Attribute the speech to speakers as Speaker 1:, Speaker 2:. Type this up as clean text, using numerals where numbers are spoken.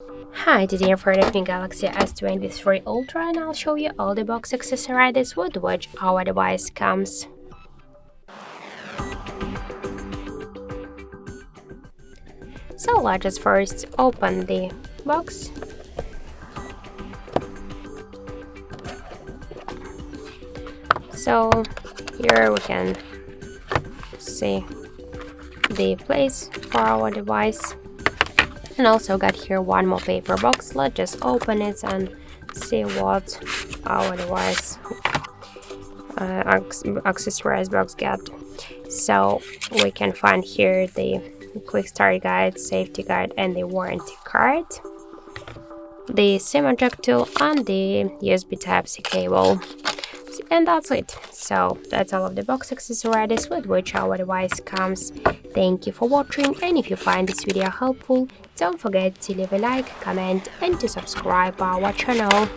Speaker 1: Hi, today I'm for the Samsung Galaxy S23 Ultra and I'll show you all the box accessories with which our device comes. So let's just first open the box. So here we can see the place for our device. And also got here one more paper box. Let's just open it and see what our device accessories box got. So we can find here the quick start guide, safety guide, and the warranty card, the SIM eject tool, and the USB Type-C cable. And that's it. So that's all of the box accessories with which our device comes. Thank you for watching, and if you find this video helpful, don't forget to leave a like, comment, and to subscribe our channel.